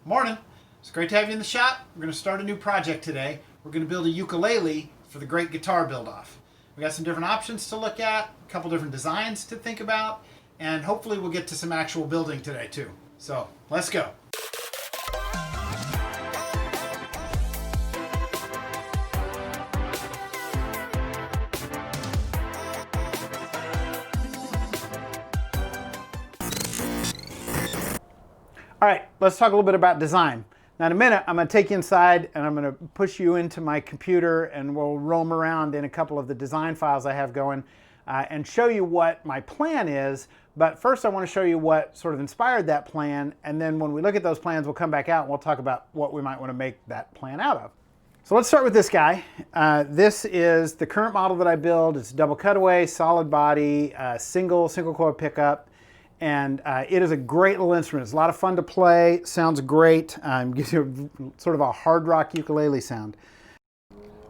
Morning. It's great to have you in the shop. We're going to start a new project today. We're going to build a ukulele for the Great Guitar Buildoff. We got some different options to look at, a couple different designs to think about, and hopefully we'll get to some actual building today too. So let's go. All right, let's talk a little bit about design. Now in a minute, I'm going to take you inside and I'm going to push you into my computer and we'll roam around in a couple of the design files I have going and show you what my plan is. But first I want to show you what sort of inspired that plan, and then when we look at those plans, we'll come back out and we'll talk about what we might want to make that plan out of. So let's start with this guy. This is the current model that I build. It's double cutaway, solid body, single coil pickup. And it is a great little instrument. It's a lot of fun to play, sounds great, gives you sort of a hard rock ukulele sound.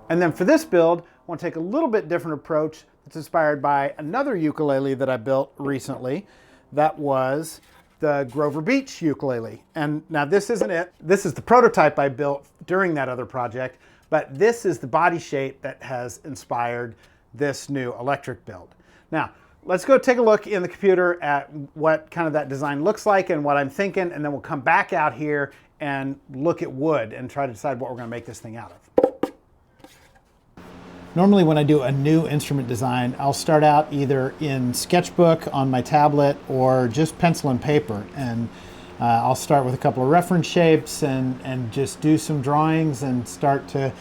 And then for this build, I want to take a little bit different approach that's inspired by another ukulele that I built recently. That was the Grover Beach ukulele. And now this isn't it. This is the prototype I built during that other project, but this is the body shape that has inspired this new electric build. Now, let's go take a look in the computer at what kind of that design looks like and what I'm thinking, and then we'll come back out here and look at wood and try to decide what we're going to make this thing out of. Normally when I do a new instrument design, I'll start out either in Sketchbook on my tablet or just pencil and paper. And I'll start with a couple of reference shapes and just do some drawings and start to,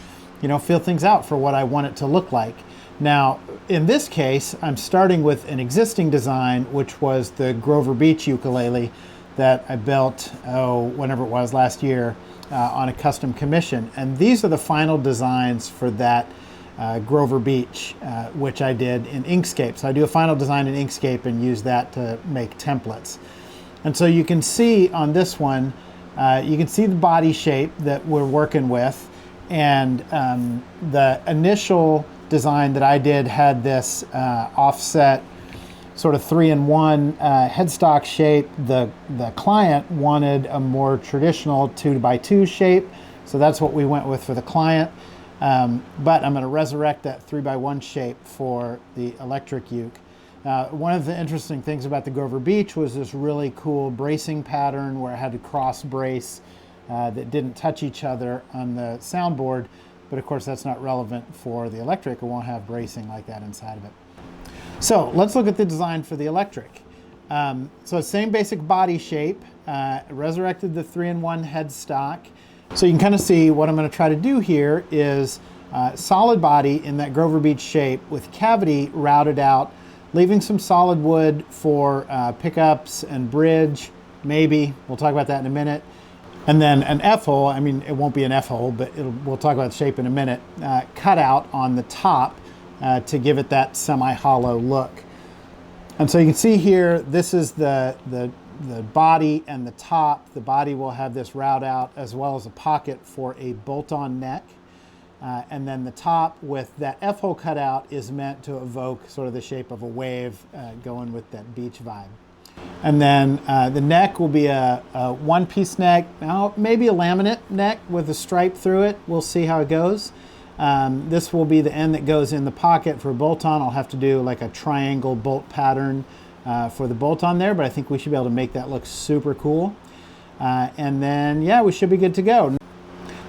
feel things out for what I want it to look like. Now, in this case, I'm starting with an existing design, which was the Grover Beach ukulele that I built, whenever it was, last year, on a custom commission. And these are the final designs for that Grover Beach, which I did in Inkscape. So I do a final design in Inkscape and use that to make templates. And so you can see on this one, you can see the body shape that we're working with. And the initial design that I did had this offset sort of 3-in-1 headstock shape. The client wanted a more traditional 2x2 shape, so that's what we went with for the client. But I'm going to resurrect that 3x1 shape for the electric uke. One of the interesting things about the Grover Beach was this really cool bracing pattern where I had to cross brace that didn't touch each other on the soundboard. But of course that's not relevant for the electric. It won't have bracing like that inside of it. So let's look at the design for the electric. So same basic body shape, resurrected the 3-in-1 headstock. So you can kind of see what I'm going to try to do here is solid body in that Grover Beach shape with cavity routed out, leaving some solid wood for pickups and bridge, maybe. We'll talk about that in a minute. And then an F-hole, I mean, it won't be an F-hole, but we'll talk about the shape in a minute, cut out on the top to give it that semi-hollow look. And so you can see here, this is the body and the top. The body will have this route out as well as a pocket for a bolt-on neck. And then the top with that F-hole cut out is meant to evoke sort of the shape of a wave going with that beach vibe. And then the neck will be a one-piece neck, maybe a laminate neck with a stripe through it. We'll see how it goes. This will be the end that goes in the pocket for a bolt-on. I'll have to do like a triangle bolt pattern for the bolt-on there, but I think we should be able to make that look super cool. And then, yeah, we should be good to go.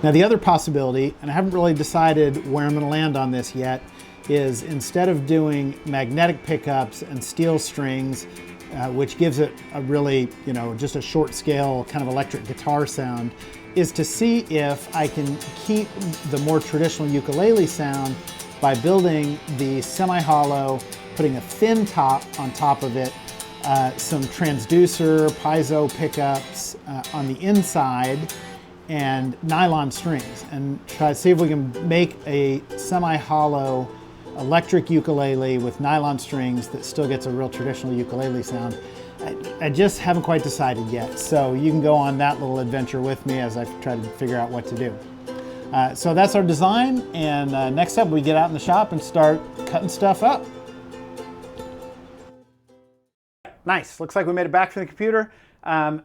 Now the other possibility, and I haven't really decided where I'm going to land on this yet, is instead of doing magnetic pickups and steel strings, which gives it a really, just a short scale kind of electric guitar sound, is to see if I can keep the more traditional ukulele sound by building the semi-hollow, putting a thin top on top of it, some transducer, piezo pickups on the inside, and nylon strings, and try to see if we can make a semi-hollow electric ukulele with nylon strings that still gets a real traditional ukulele sound. I just haven't quite decided yet, so you can go on that little adventure with me as I try to figure out what to do. So that's our design, and next up we get out in the shop and start cutting stuff up. Nice, looks like we made it back from the computer.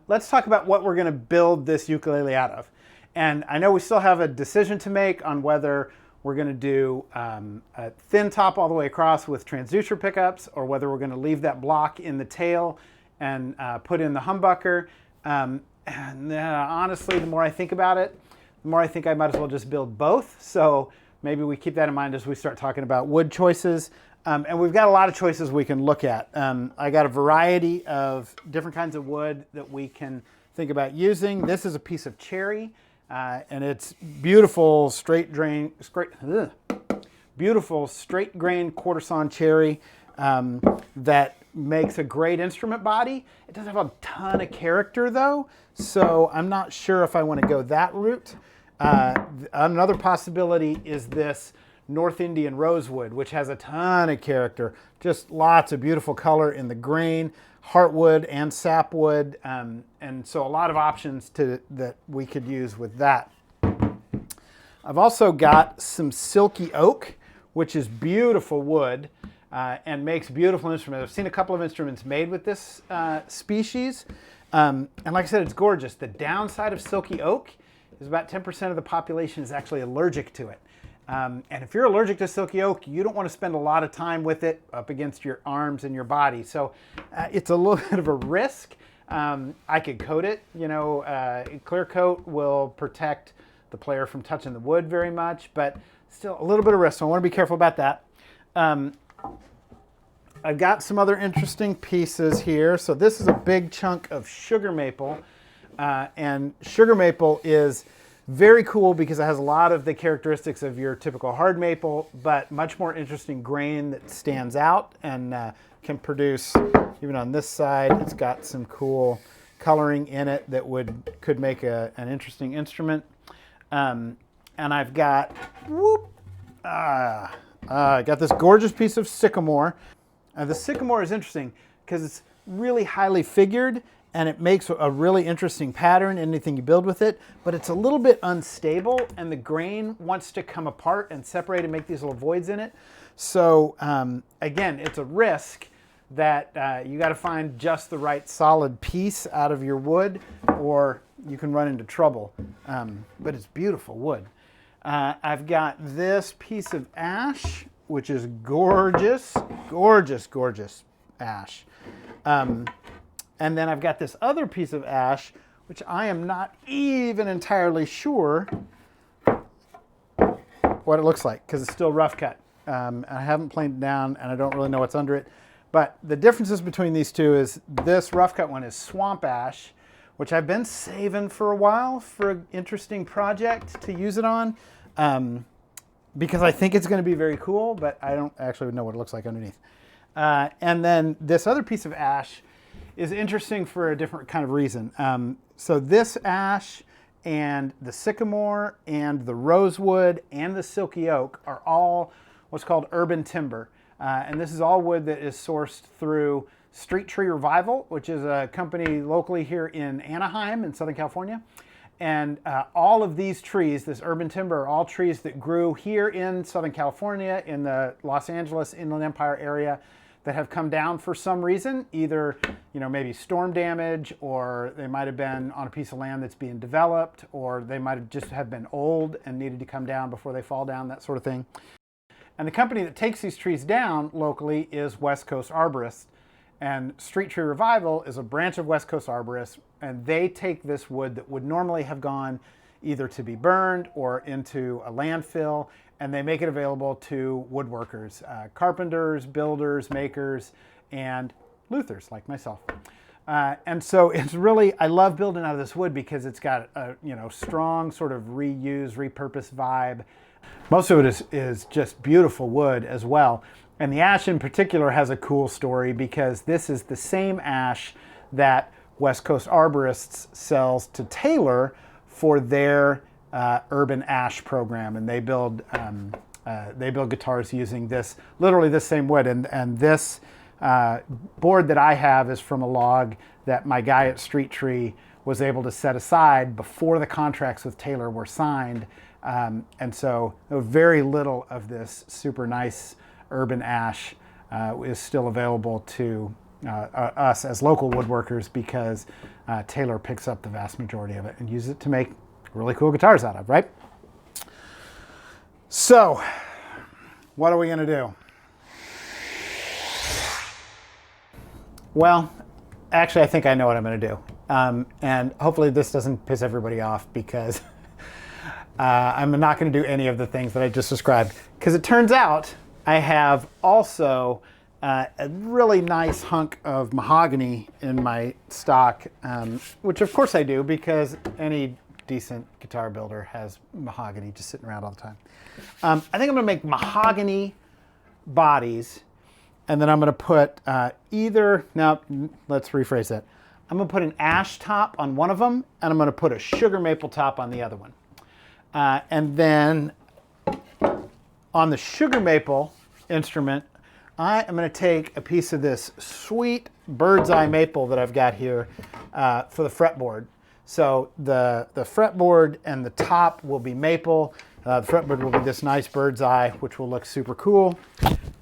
let's talk about what we're going to build this ukulele out of. And I know we still have a decision to make on whether we're going to do a thin top all the way across with transducer pickups, or whether we're going to leave that block in the tail and put in the humbucker. Honestly, the more I think about it, the more I think I might as well just build both. So maybe we keep that in mind as we start talking about wood choices. And we've got a lot of choices we can look at. I got a variety of different kinds of wood that we can think about using. This is a piece of cherry, and it's beautiful beautiful straight grain quarter sawn cherry that makes a great instrument body. It doesn't have a ton of character though, so I'm not sure if I want to go that route. Another possibility is this North Indian rosewood, which has a ton of character, just lots of beautiful color in the grain, heartwood and sapwood, and so a lot of options that we could use with that. I've also got some silky oak, which is beautiful wood and makes beautiful instruments. I've seen a couple of instruments made with this species, and like I said, it's gorgeous. The downside of silky oak is about 10% of the population is actually allergic to it. And if you're allergic to silky oak, you don't want to spend a lot of time with it up against your arms and your body. So it's a little bit of a risk. I could coat it. You know, clear coat will protect the player from touching the wood very much, but still a little bit of risk. So I want to be careful about that. I've got some other interesting pieces here. So this is a big chunk of sugar maple. And sugar maple is very cool because it has a lot of the characteristics of your typical hard maple, but much more interesting grain that stands out and can produce, even on this side, it's got some cool coloring in it that could make an interesting instrument. And I've got, I got this gorgeous piece of sycamore. The sycamore is interesting because it's really highly figured, and it makes a really interesting pattern, anything you build with it, but it's a little bit unstable, and the grain wants to come apart and separate and make these little voids in it. So again, it's a risk that you got to find just the right solid piece out of your wood, or you can run into trouble. But it's beautiful wood. I've got this piece of ash, which is gorgeous, gorgeous, gorgeous ash. And then I've got this other piece of ash, which I am not even entirely sure what it looks like because it's still rough cut. I haven't planed it down and I don't really know what's under it. But the differences between these two is this rough cut one is swamp ash, which I've been saving for a while for an interesting project to use it on because I think it's going to be very cool, but I don't actually know what it looks like underneath. And then this other piece of ash is interesting for a different kind of reason. So this ash and the sycamore and the rosewood and the silky oak are all what's called urban timber. And this is all wood that is sourced through Street Tree Revival, which is a company locally here in Anaheim in Southern California. And all of these trees, this urban timber, are all trees that grew here in Southern California, in the Los Angeles Inland Empire area, that have come down for some reason, either maybe storm damage, or they might have been on a piece of land that's being developed, or they might have just been old and needed to come down before they fall down, that sort of thing. And the company that takes these trees down locally is West Coast Arborists. And Street Tree Revival is a branch of West Coast Arborists, and they take this wood that would normally have gone either to be burned or into a landfill, and they make it available to woodworkers, carpenters, builders, makers, and Luthers like myself. And so it's really, I love building out of this wood because it's got a strong sort of reuse, repurpose vibe. Most of it is just beautiful wood as well. And the ash in particular has a cool story because this is the same ash that West Coast Arborists sells to Taylor for their urban ash program, and they build guitars using this, literally this same wood. And this board that I have is from a log that my guy at Street Tree was able to set aside before the contracts with Taylor were signed. And so very little of this super nice urban ash is still available to us as local woodworkers, because Taylor picks up the vast majority of it and uses it to make really cool guitars out of, right? So, what are we gonna do? Well, actually, I think I know what I'm gonna do. And hopefully this doesn't piss everybody off, because I'm not gonna do any of the things that I just described. Because it turns out I have also a really nice hunk of mahogany in my stock, which of course I do, because any decent guitar builder has mahogany just sitting around all the time. I think I'm gonna make mahogany bodies, and then I'm gonna put now let's rephrase that. I'm gonna put an ash top on one of them, and I'm gonna put a sugar maple top on the other one. And then on the sugar maple instrument, I am going to take a piece of this sweet bird's eye maple that I've got here for the fretboard. So the fretboard and the top will be maple. The fretboard will be this nice bird's eye, which will look super cool.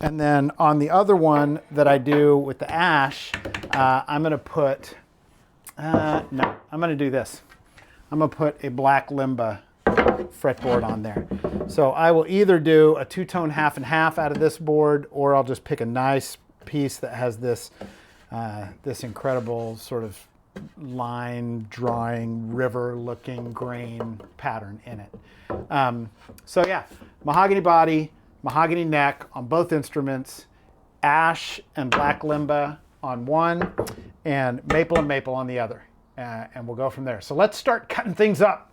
And then on the other one that I do with the ash, I'm going to put, I'm going to do this. I'm going to put a black limba fretboard on there. So I will either do a two-tone half and half out of this board, or I'll just pick a nice piece that has this this incredible sort of line drawing, river looking grain pattern in it. So yeah, mahogany body, mahogany neck on both instruments, ash and black limba on one, and maple on the other. And we'll go from there. So let's start cutting things up.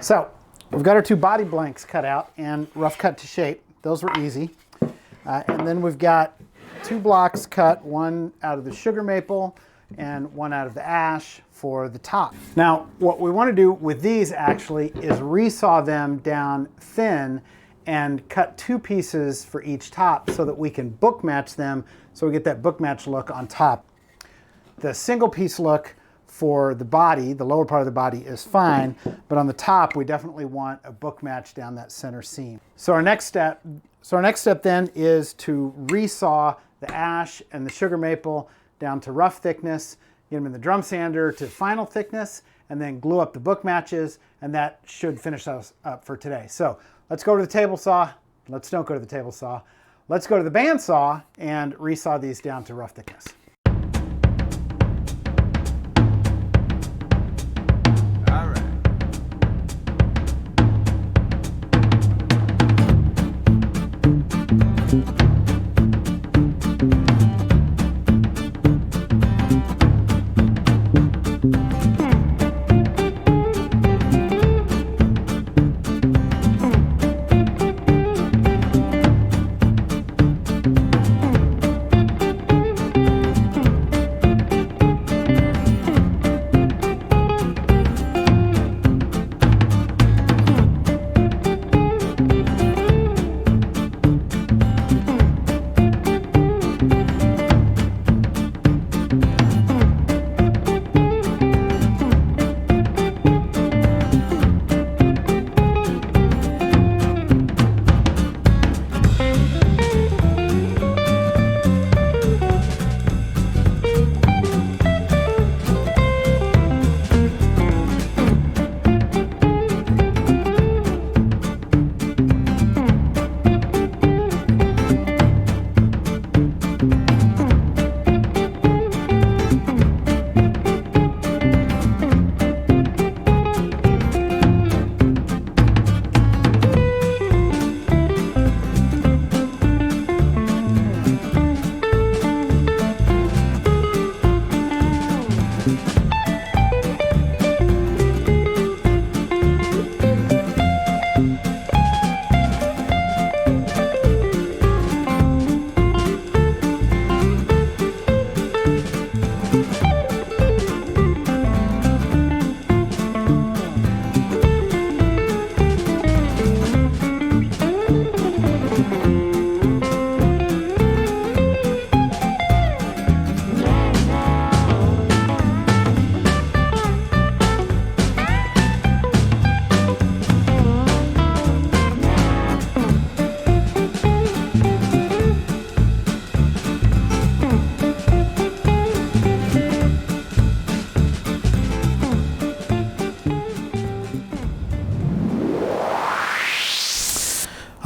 So we've got our two body blanks cut out and rough cut to shape. Those were easy. And then we've got two blocks cut, one out of the sugar maple and one out of the ash for the top. Now, what we want to do with these actually is resaw them down thin and cut two pieces for each top so that we can book match them, so we get that book match look on top. The single piece look for the body, the lower part of the body, is fine, but on the top we definitely want a book match down that center seam. So our next step then is to resaw the ash and the sugar maple down to rough thickness, get them in the drum sander to final thickness, and then glue up the book matches, and that should finish us up for today. So let's go to the table saw. Let's don't go to the table saw. Let's go to the bandsaw and resaw these down to rough thickness.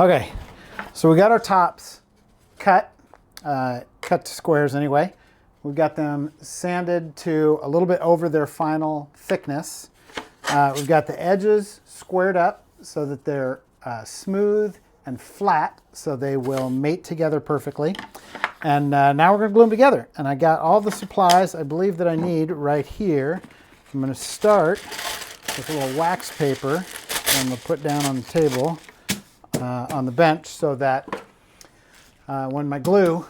Okay, so we got our tops cut to squares anyway. We've got them sanded to a little bit over their final thickness. We've got the edges squared up so that they're smooth and flat, so they will mate together perfectly. And now we're going to glue them together. And I got all the supplies I believe that I need right here. I'm going to start with a little wax paper that I'm going to put down on the table on the bench so that when my glue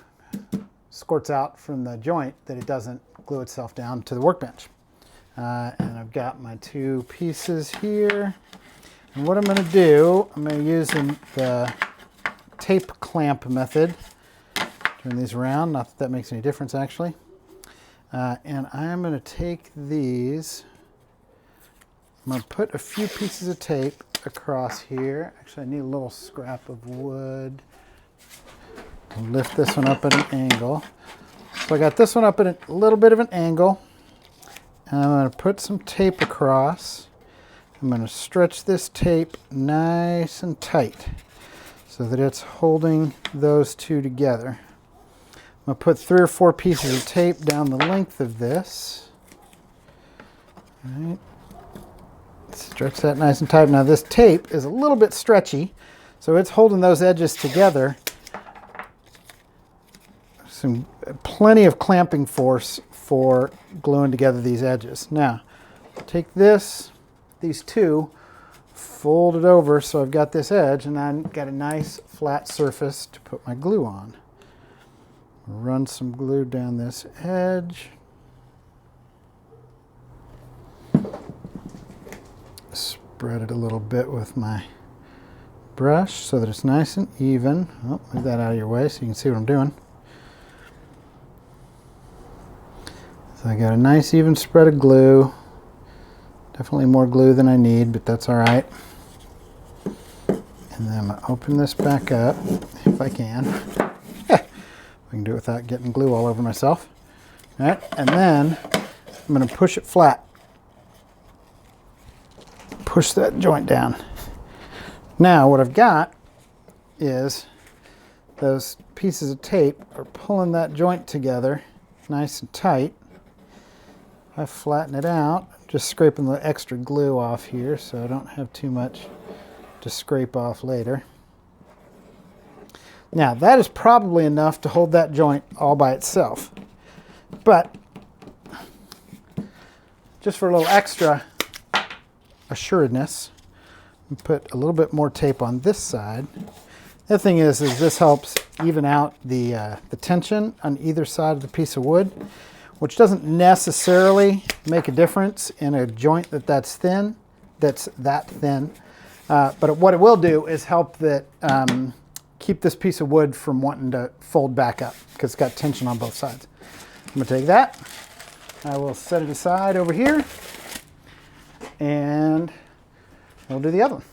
squirts out from the joint that it doesn't glue itself down to the workbench. And I've got my two pieces here. And what I'm going to do, I'm going to use the tape clamp method. Turn these around, not that that makes any difference actually. And I'm going to take these, I'm going to put a few pieces of tape across here. Actually, I need a little scrap of wood. I'll lift this one up at an angle. So I got this one up at a little bit of an angle. And I'm going to put some tape across. I'm going to stretch this tape nice and tight so that it's holding those two together. I'm going to put 3 or 4 pieces of tape down the length of this. All right. Stretch that nice and tight. Now this tape is a little bit stretchy, so it's holding those edges together. Plenty of clamping force for gluing together these edges. Now, take these two, fold it over so I've got this edge, and I've got a nice flat surface to put my glue on. Run some glue down this edge. Spread it a little bit with my brush so that it's nice and even. Oh, move that out of your way so you can see what I'm doing. So I got a nice even spread of glue. Definitely more glue than I need, but that's all right. And then I'm going to open this back up if I can. I can do it without getting glue all over myself. All right, and then I'm going to push it flat. Push that joint down. Now what I've got is those pieces of tape are pulling that joint together nice and tight. I flatten it out, just scraping the extra glue off here so I don't have too much to scrape off later. Now that is probably enough to hold that joint all by itself, but just for a little extra assuredness, put a little bit more tape on this side. The other thing is this helps even out the tension on either side of the piece of wood, which doesn't necessarily make a difference in a joint that's thin, but what it will do is help that keep this piece of wood from wanting to fold back up because it's got tension on both sides. I'm going to take that, I will set it aside over here, and we'll do the other one.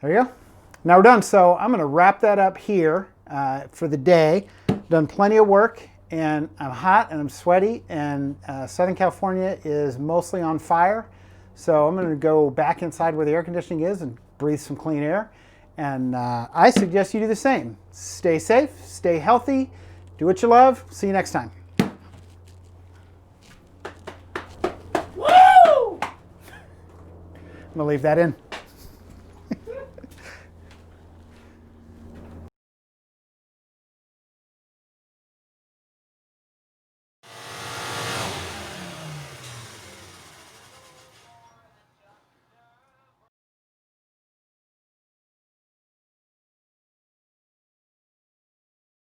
There you go. Now we're done. So I'm going to wrap that up here for the day. Done plenty of work, and I'm hot and I'm sweaty, and Southern California is mostly on fire. So I'm going to go back inside where the air conditioning is and breathe some clean air. And I suggest you do the same. Stay safe, stay healthy, do what you love. See you next time. Woo! I'm going to leave that in.